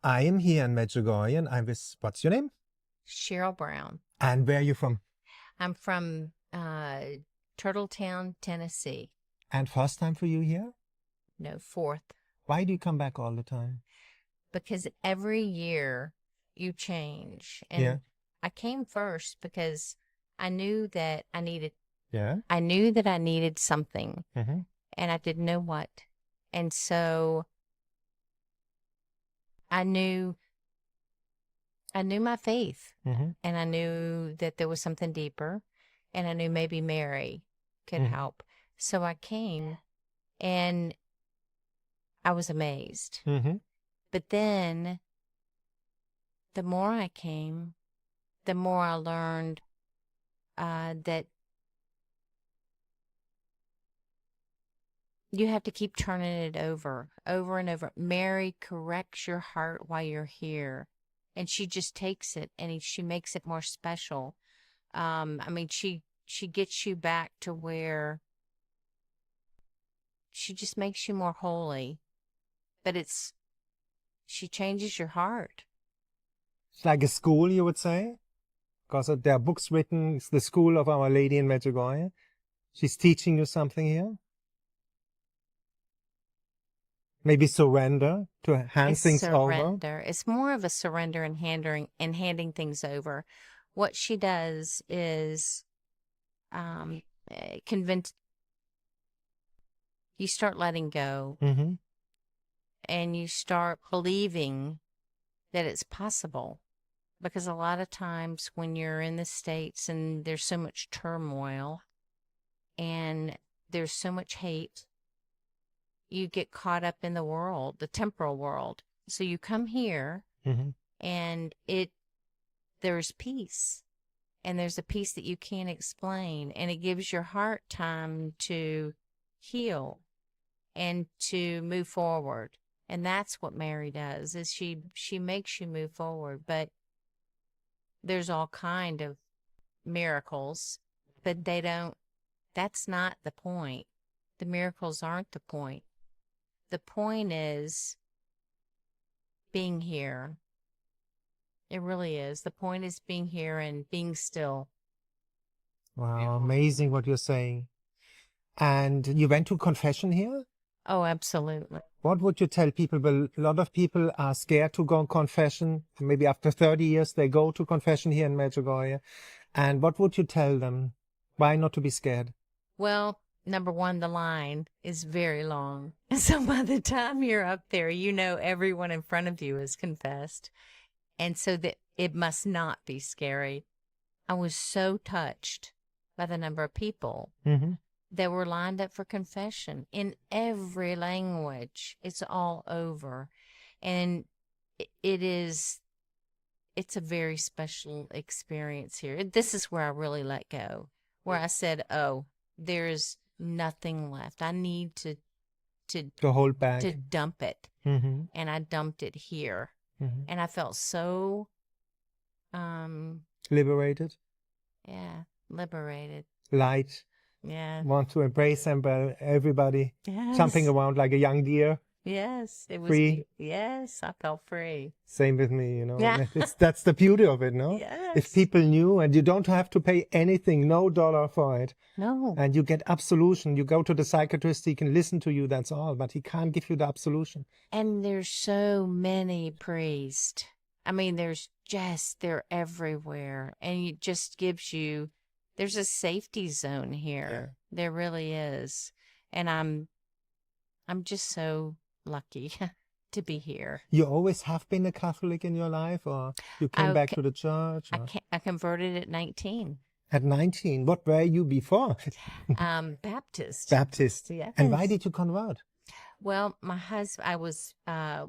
I am here in Medjugorje, and I'm with, what's your name? Cheryl Brown. And where are you from? I'm from Turtletown, Tennessee. And first time for you here? No, fourth. Why do you come back all the time? Because every year you change. And Yeah. I came first because I knew that I needed something, Mm-hmm. and I didn't know what. And so I knew my faith, Mm-hmm. and I knew that there was something deeper, and I knew maybe Mary could Mm-hmm. help. So I came, and I was amazed. Mm-hmm. But then the more I came, the more I learned that you have to keep turning it over and over. Mary corrects your heart while you're here, and she just takes it and she makes it more special. I mean, she gets you back to where she just makes you more holy, but she changes your heart. It's like a school, you would say? Because there are books written, it's the school of Our Lady in Medjugorje. She's teaching you something here. Maybe surrender, to hand It's things over. surrender. It's more of a surrender and handing things over. What she does is convince you, start letting go, Mm-hmm. and you start believing that it's possible. Because a lot of times when you're in the States and there's so much turmoil and there's so much hate, you get caught up in the world, the temporal world. So you come here, Mm-hmm. and there's peace, and there's a peace that you can't explain, and it gives your heart time to heal and to move forward. And that's what Mary does, is she makes you move forward. But there's all kind of miracles, but that's not the point. The miracles aren't the point. The point is being here. It really is. The point is being here and being still. Wow, amazing what you're saying. And you went to confession here? Oh, absolutely. What would you tell people? Well, a lot of people are scared to go on confession. Maybe after 30 years, they go to confession here in Medjugorje. And what would you tell them? Why not to be scared? Well, number one, the line is very long. So by the time you're up there, you know everyone in front of you is confessed. And so that it must not be scary. I was so touched by the number of people Mm-hmm. that were lined up for confession in every language. It's all over. And it's a very special experience here. This is where I really let go, where I said, oh, there's nothing left. I need to To hold back. dump it. Mm-hmm. And I dumped it here. Mm-hmm. And I felt so Liberated. yeah, liberated. Light. Yeah. Want to embrace everybody. Yes. Jumping around like a young deer. Yes. It was Free. Yes, I felt free. Same with me, you know. Yeah. That's the beauty of it, no? Yes. If people knew, and you don't have to pay anything, no dollar for it. No. And you get absolution. You go to the psychiatrist, he can listen to you, that's all, but he can't give you the absolution. And there's so many priests. I mean, they're everywhere. And it just gives you, there's a safety zone here. Yeah. There really is. And I'm just so lucky to be here. You always have been a Catholic in your life, or you came back to the church? Or? I converted at 19. At 19? What were you before? Baptist. Baptist. Yes. And why did you convert? Well, my husband,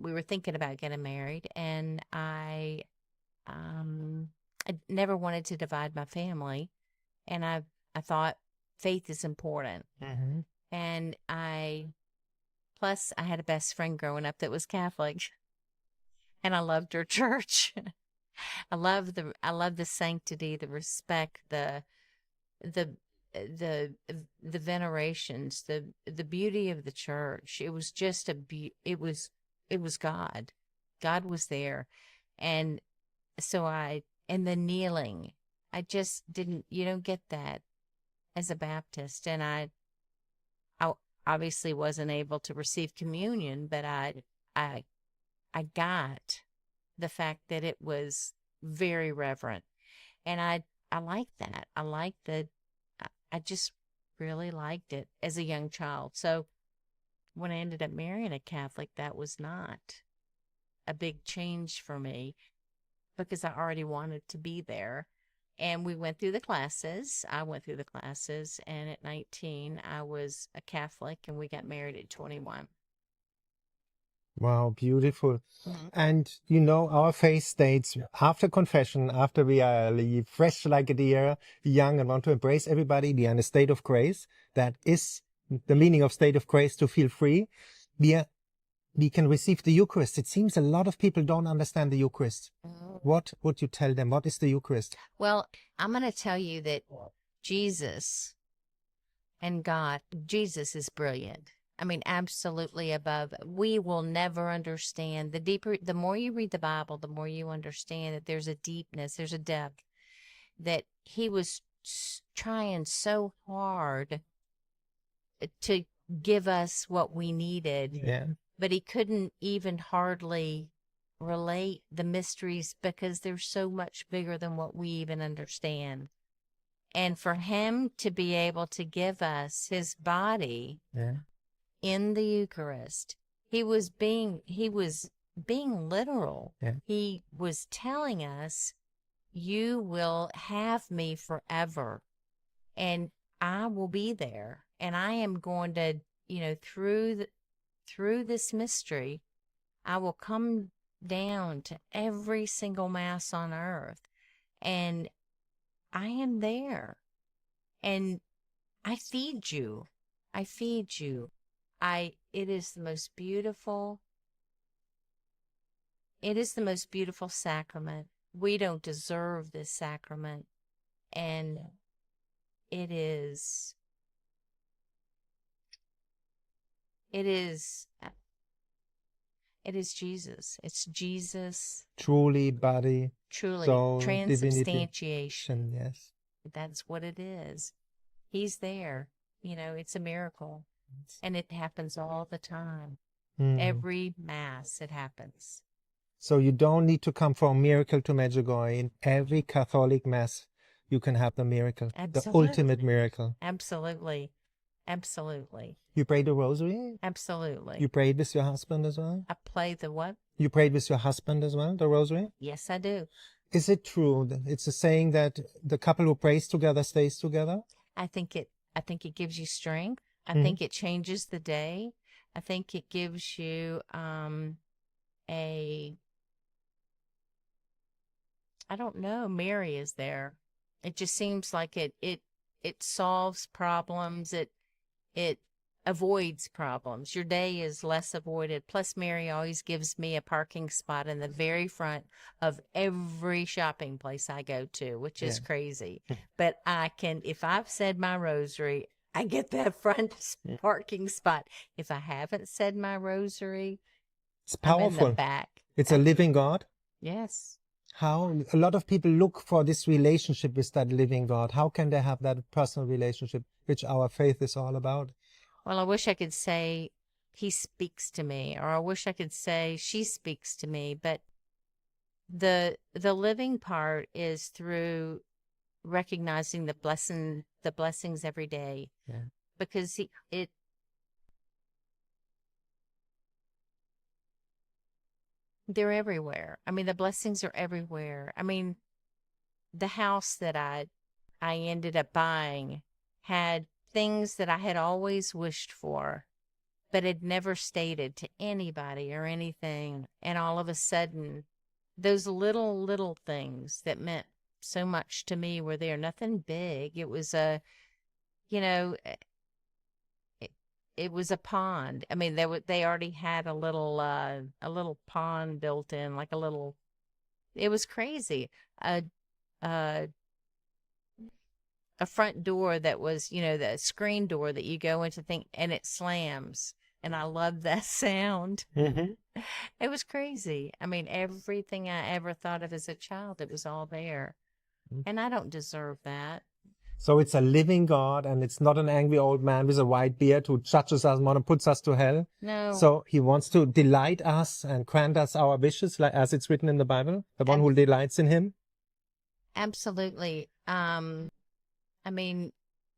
we were thinking about getting married, and I never wanted to divide my family, and I thought faith is important. Mm-hmm. And plus I had a best friend growing up that was Catholic, and I loved her church. I love the sanctity, the respect, the venerations, the beauty of the church. It was just it was God. God was there. And so and the kneeling, I just didn't, you don't get that as a Baptist. And I obviously wasn't able to receive communion, but I got the fact that it was very reverent. And I liked that. I just really liked it as a young child. So when I ended up marrying a Catholic, that was not a big change for me because I already wanted to be there. And we went through the classes. I went through the classes, and at 19, I was a Catholic, and we got married at 21. Wow, beautiful. Mhm. And you know, our faith states after confession, after we are fresh like a deer, young and want to embrace everybody, we are in a state of grace. That is the meaning of state of grace, to feel free. We can receive the Eucharist. It seems a lot of people don't understand the Eucharist. What would you tell them? What is the Eucharist? Well, I'm going to tell you that Jesus and God, Jesus is brilliant. I mean, absolutely above. We will never understand. The more you read the Bible, the more you understand that there's a deepness, there's a depth, that he was trying so hard to give us what we needed. Yeah. But he couldn't even hardly relate the mysteries because they're so much bigger than what we even understand. And for him to be able to give us his body in the Eucharist, he was being literal. Yeah. He was telling us, you will have me forever, and I will be there, and I am going to, through this mystery, I will come down to every single Mass on earth, and I am there, and I feed you. It is the most beautiful sacrament. We don't deserve this sacrament, and it is Jesus. It's Jesus. Truly body, Truly. soul, Transubstantiation. Yes. That's what it is. He's there. It's a miracle. And it happens all the time. Every Mass, it happens. So you don't need to come for a miracle to Medjugorje. In every Catholic Mass, you can have the miracle. Absolutely. The ultimate miracle. Absolutely. Absolutely. You pray the rosary? Absolutely. You prayed with your husband as well? I play the what? You prayed with your husband as well, the rosary? Yes, I do. Is it true that it's a saying that the couple who prays together stays together? I think it gives you strength. I think it changes the day. I think it gives you I don't know, Mary is there. It just seems like it solves problems. It avoids problems. Your day is less avoided. Plus, Mary always gives me a parking spot in the very front of every shopping place I go to, which is crazy. But if I've said my rosary, I get that front parking spot. If I haven't said my rosary, it's powerful. I'm in the back. It's a living God. Yes. How a lot of people look for this relationship with that living God. How can they have that personal relationship, which our faith is all about? Well, I wish I could say he speaks to me, or I wish I could say she speaks to me, but the living part is through recognizing the blessings every day. Yeah. Because they're everywhere. I mean, the blessings are everywhere. I mean, the house that I ended up buying had things that I had always wished for, but had never stated to anybody or anything. And all of a sudden, those little things that meant so much to me were there. Nothing big. It was it was a pond. I mean, they already had a little pond built in, like a little. It was crazy. A front door that was, the screen door that you go into and it slams. And I love that sound. It was crazy. I mean, everything I ever thought of as a child, it was all there. And I don't deserve that. So it's a living God, and it's not an angry old man with a white beard who judges us and puts us to hell. No, So he wants to delight us and grant us our wishes, like as it's written in the Bible, the one who delights in him. absolutely. I mean,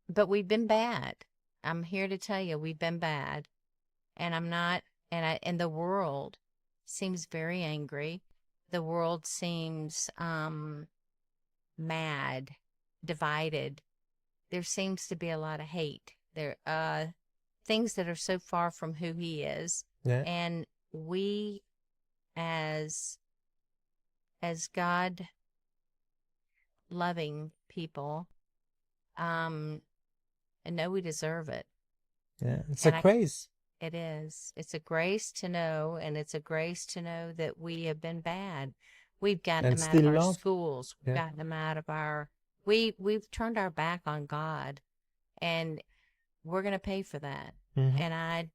but we've been bad. I'm here to tell you we've been bad. And I'm not, and the world seems very angry. The world seems mad, divided. There seems to be a lot of hate. There things that are so far from who he is. Yeah. And we as God loving people, and know we deserve it. Yeah. It's And a grace. It is. It's a grace to know, and it's a grace to know that we have been bad. We've gotten And them out of still our love. schools. We've Yeah. gotten them out of our. We've turned our back on God, and we're going to pay for that. Mhm. And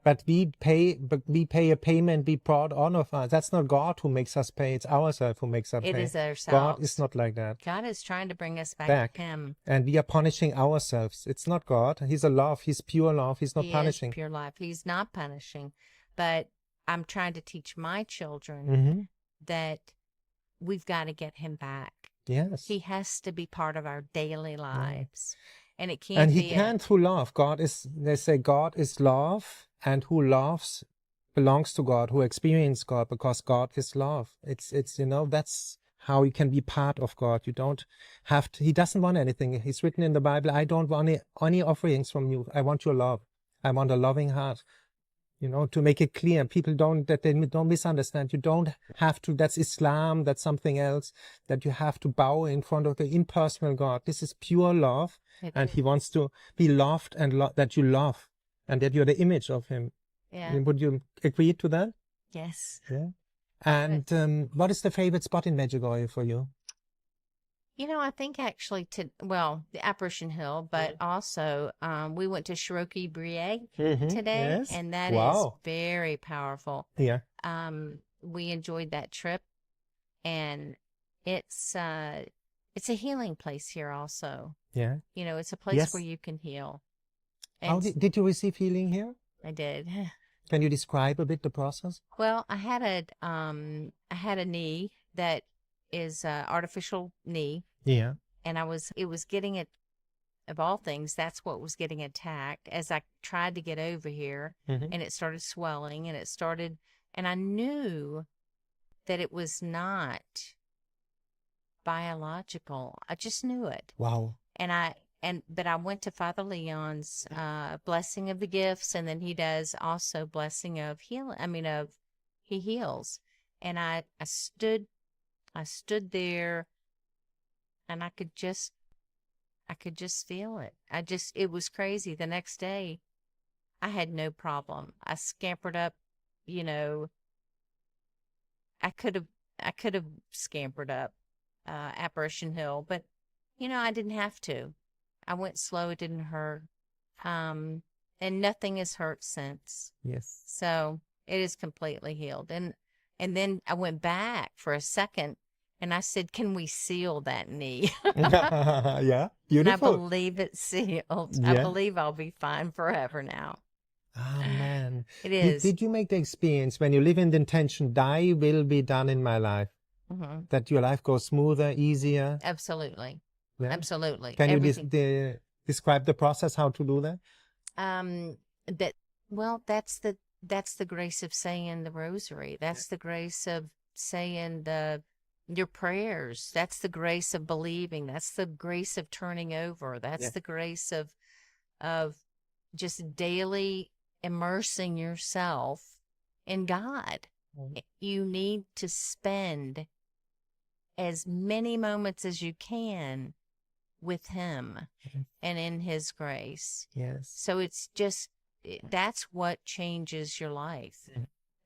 But we pay a payment we brought on of us. That's not God who makes us pay. It's ourselves who makes us it pay. is ourselves. God is not like that. God is trying to bring us back Back. to Him. And we are punishing ourselves. It's not God. He's a love. He's pure love. He's not He punishing. is pure life. He's not punishing, but I'm trying to teach my children Mm-hmm. that we've got to get Him back. Yes. He has to be part of our daily lives. And it can't And he be can through love. They say God is love, and who loves belongs to God, who experiences God, because God is love. It's that's how you can be part of God. You don't have to, he doesn't want anything. He's written in the Bible, I don't want any offerings from you. I want your love. I want a loving heart. To make it clear, people don't misunderstand. You don't have to, that's Islam, that's something else, that you have to bow in front of the impersonal God. This is pure love, and he wants to be loved, and that you love, and that you're the image of him. Yeah. Would you agree to that? Yes. Yeah. And what is the favorite spot in Medjugorje for you? I think actually the Apparition Hill, but also we went to Shiroki Brie today, Yes. and that is very powerful. Yeah. We enjoyed that trip, and it's a healing place here also. Yeah. It's a place where you can heal. How did you receive healing here? I did. Can you describe a bit the process? Well, I had a knee that is artificial knee. Yeah. And it was getting it, of all things, that's what was getting attacked as I tried to get over here. And it started swelling, and I knew that it was not biological. I just knew it. Wow. But I went to Father Leon's blessing of the gifts, and then he does also blessing of healing. He heals. And I stood there, and I could just feel it. It was crazy. The next day, I had no problem. I scampered up, I could have scampered up Apparition Hill, but I didn't have to. I went slow. It didn't hurt. And nothing has hurt since. Yes. So it is completely healed. And then I went back for a second, and I said, can we seal that knee? Yeah. Beautiful. And I believe it's sealed. Yeah. I believe I'll be fine forever now. Oh, man. It is. Did you make the experience when you live in the intention, thy will be done in my life, that your life goes smoother, easier? Absolutely. Yeah. Absolutely. Can you describe the process, how to do that? That's the grace of saying the rosary. That's the grace of saying your prayers. That's the grace of believing. That's the grace of turning over. That's the grace of just daily immersing yourself in God. You need to spend as many moments as you can with him and in his grace. Yes. So that's what changes your life.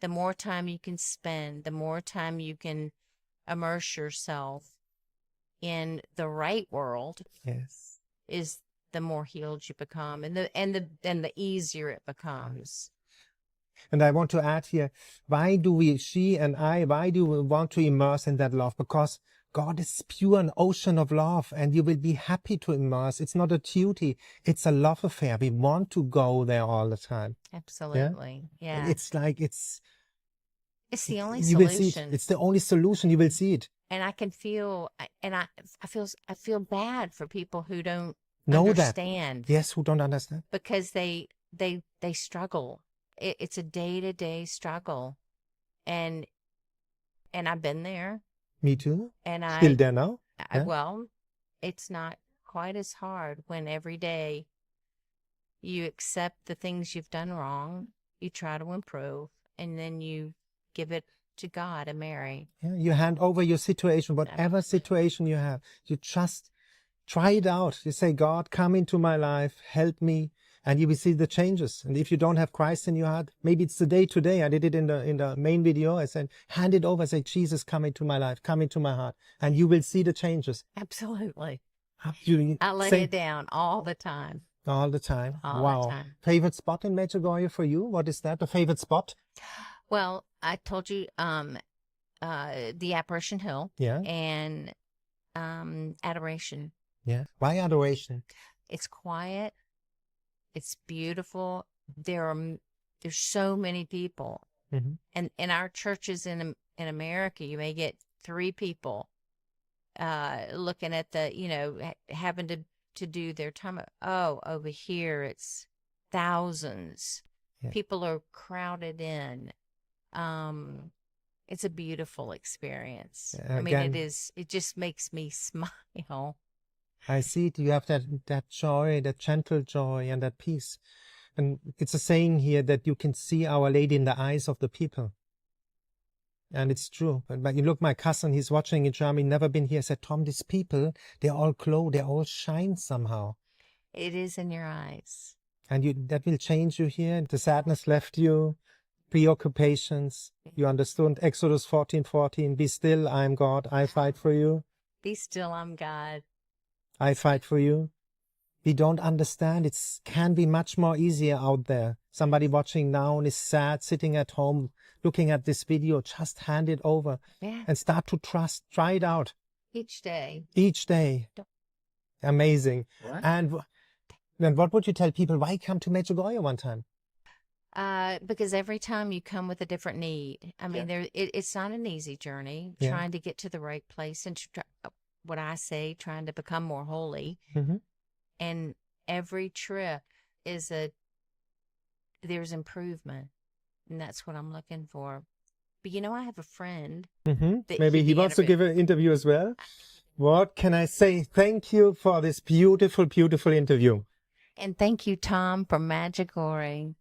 The more time you can spend, the more time you can immerse yourself in the right world. Yes. Is the more healed you become, and the easier it becomes. And I want to add here, why do we want to immerse in that love? Because God is pure, an ocean of love, and you will be happy to immerse. It's not a duty. It's a love affair. We want to go there all the time. Absolutely. Yeah. It's like, It's the only you will see it. solution. It's the only solution. You will see it. And I can feel, and I feel bad for people who don't Know that. understand. Yes, who don't understand. Because they struggle. It's a day-to-day struggle. And I've been there. Me too. And Still there now? Yeah. Well, it's not quite as hard when every day you accept the things you've done wrong, you try to improve, and then you give it to God and Mary. Yeah, you hand over your situation, whatever situation you have. You just try it out. You say, God, come into my life, help me, and you will see the changes. And if you don't have Christ in your heart, maybe it's the day today. I did it in the main video. I said, hand it over. Say, Jesus, come into my life, come into my heart, and you will see the changes. Absolutely. I lay it down all the time. All the time. All wow. the time. Favorite spot in Medjugorje for you? What is that? The favorite spot? Well, I told you the Apparition Hill. Yeah. And Adoration. Yeah. Why Adoration? It's quiet. It's beautiful. There's so many people. Mm-hmm. And in our churches in America, you may get 3 people looking at the, having to do their time. Oh, over here it's thousands. Yeah. People are crowded in. It's a beautiful experience. I mean, it is. It just makes me smile. I see it. You have that joy, that gentle joy, and that peace. And it's a saying here that you can see Our Lady in the eyes of the people. And it's true. But you look, my cousin, he's watching in Germany, never been here, said, Tom, these people, they all glow, they all shine somehow. It is in your eyes. And that will change you here. The sadness left you, preoccupations. You understood Exodus 14:14. Be still, I am God. I fight for you. Be still, I'm God. I fight for you. We don't understand. It can be much more easier out there. Somebody watching now and is sad, sitting at home, looking at this video. Just hand it over and start to trust. Try it out. Each day. Each day. Amazing. What? And what would you tell people? Why come to Medjugorje one time? Because every time you come with a different need. I mean, it's not an easy journey trying to get to the right place and what I say, trying to become more holy. Mm-hmm. And every trip there's improvement. And that's what I'm looking for. But I have a friend. Mm-hmm. Maybe he wants to give an interview as well. What can I say? Thank you for this beautiful, beautiful interview. And thank you, Tom, from Medjugorje.